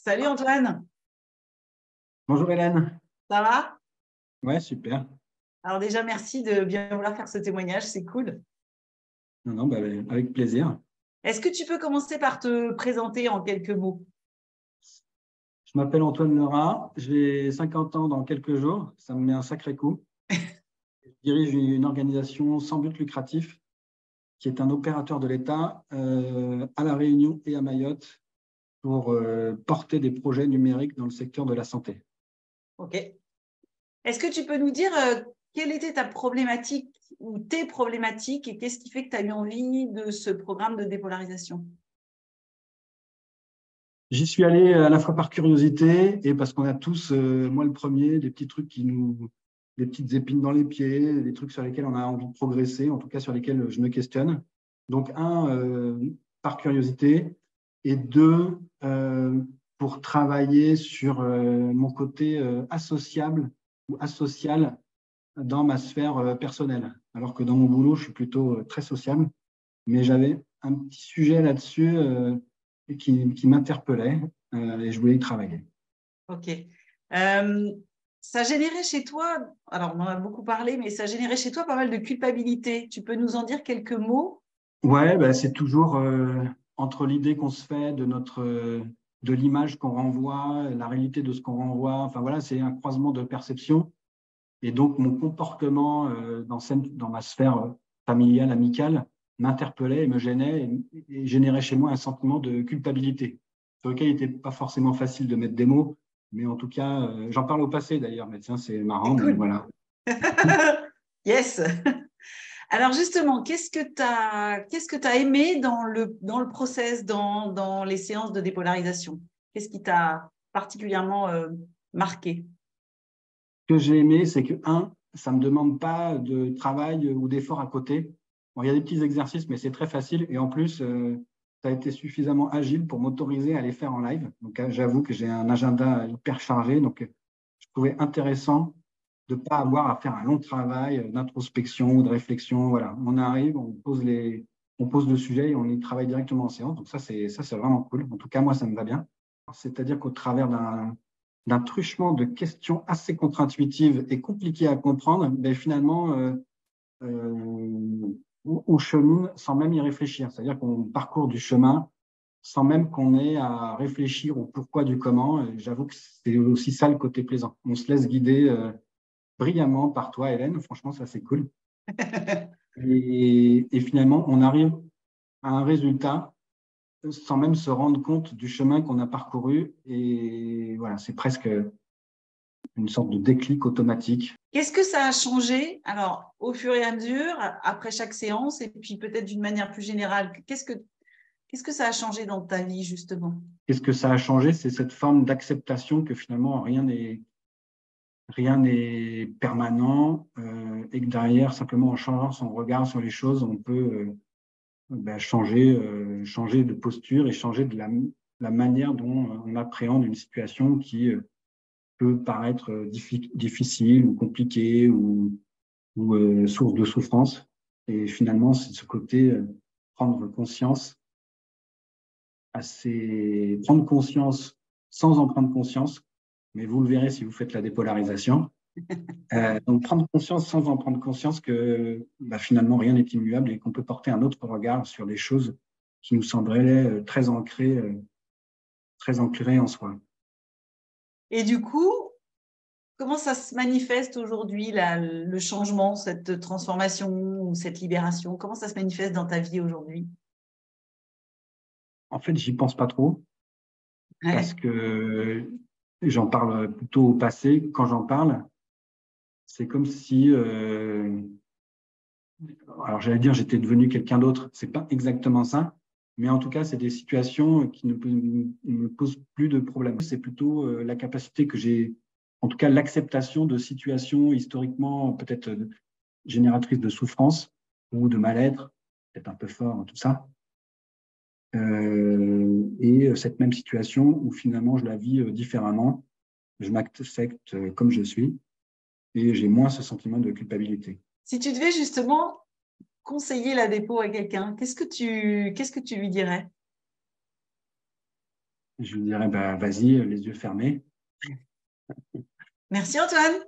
Salut Antoine, Bonjour Hélène. ça va? Ouais, super. Alors déjà, merci de bien vouloir faire ce témoignage, c'est cool. Non, non, bah, avec plaisir. Est-ce que tu peux commencer par te présenter en quelques mots? Je m'appelle Antoine Lerat, j'ai 50 ans dans quelques jours, ça me met un sacré coup. Je dirige une organisation sans but lucratif qui est un opérateur de l'État à La Réunion et à Mayotte pour porter des projets numériques dans le secteur de la santé. Ok. Est-ce que tu peux nous dire quelle était ta problématique ou tes problématiques et qu'est-ce qui fait que tu as eu envie de ce programme de dépolarisation? J'y suis allé à la fois par curiosité et parce qu'on a tous, moi le premier, des petits trucs des petites épines dans les pieds, des trucs sur lesquels on a envie de progresser, en tout cas sur lesquels je me questionne. Donc, par curiosité, et deux, pour travailler sur mon côté associable ou asocial dans ma sphère personnelle. Alors que dans mon boulot, je suis plutôt très sociable, mais j'avais un petit sujet là-dessus qui m'interpellait et je voulais y travailler. Ok. Ça générait chez toi, alors on en a beaucoup parlé, mais ça générait chez toi pas mal de culpabilité. Tu peux nous en dire quelques mots? Ouais, bah, c'est toujours entre l'idée qu'on se fait de l'image qu'on renvoie, la réalité de ce qu'on renvoie. Enfin voilà, c'est un croisement de perception. Et donc mon comportement dans ma sphère familiale, amicale, m'interpellait et me gênait et générait chez moi un sentiment de culpabilité, sur lequel il n'était pas forcément facile de mettre des mots, mais en tout cas, j'en parle au passé d'ailleurs, mais tiens, c'est marrant, C'est mais cool. voilà. Yes. Alors justement, qu'est-ce que t'as aimé dans le process, dans les séances de dépolarisation? Qu'est-ce qui t'a particulièrement marqué? Ce que j'ai aimé, c'est que, ça ne me demande pas de travail ou d'effort à côté. Bon, il y a des petits exercices, mais c'est très facile. Et en plus, ça a été suffisamment agile pour m'autoriser à les faire en live. Donc, j'avoue que j'ai un agenda hyper chargé. Donc, je trouvais intéressant de ne pas avoir à faire un long travail d'introspection ou de réflexion. Voilà, on arrive, on pose le sujet et on y travaille directement en séance. Donc, ça, c'est vraiment cool. En tout cas, moi, ça me va bien. C'est-à-dire qu'au travers d'un truchement de questions assez contre-intuitives et compliquées à comprendre, ben finalement, on chemine sans même y réfléchir. C'est-à-dire qu'on parcourt du chemin sans même qu'on ait à réfléchir au pourquoi du comment. Et j'avoue que c'est aussi ça le côté plaisant. On se laisse guider brillamment par toi, Hélène. Franchement, ça, c'est cool. Et finalement, on arrive à un résultat sans même se rendre compte du chemin qu'on a parcouru. Et voilà, c'est presque une sorte de déclic automatique. Qu'est-ce que ça a changé, alors, au fur et à mesure, après chaque séance, et puis peut-être d'une manière plus générale, qu'est-ce que ça a changé dans ta vie, justement? Qu'est-ce que ça a changé? C'est cette forme d'acceptation que finalement rien n'est permanent et que derrière, simplement en changeant son regard sur les choses, on peut changer de posture et changer de la manière dont on appréhende une situation qui peut paraître difficile ou compliquée ou source de souffrance. Et finalement, c'est ce côté prendre conscience prendre conscience sans en prendre conscience, mais vous le verrez si vous faites la dépolarisation. Donc, prendre conscience sans en prendre conscience que finalement, rien n'est immuable et qu'on peut porter un autre regard sur des choses qui nous sembleraient très ancrées en soi. Et du coup, comment ça se manifeste aujourd'hui, le changement, cette transformation ou cette libération? Comment ça se manifeste dans ta vie aujourd'hui? En fait, j'y pense pas trop parce Ouais. que j'en parle plutôt au passé. Quand j'en parle, c'est comme si alors j'allais dire j'étais devenu quelqu'un d'autre, c'est pas exactement ça, mais en tout cas c'est des situations qui ne me posent plus de problème. C'est plutôt la capacité que j'ai, en tout cas l'acceptation de situations historiquement peut-être génératrices de souffrance ou de mal-être, peut-être un peu fort tout ça, et cette même situation où finalement je la vis différemment, je m'accepte comme je suis et j'ai moins ce sentiment de culpabilité. Si tu devais justement conseiller la dépôt à quelqu'un, qu'est-ce que tu lui dirais? Je lui dirais, bah, vas-y, les yeux fermés. Merci Antoine.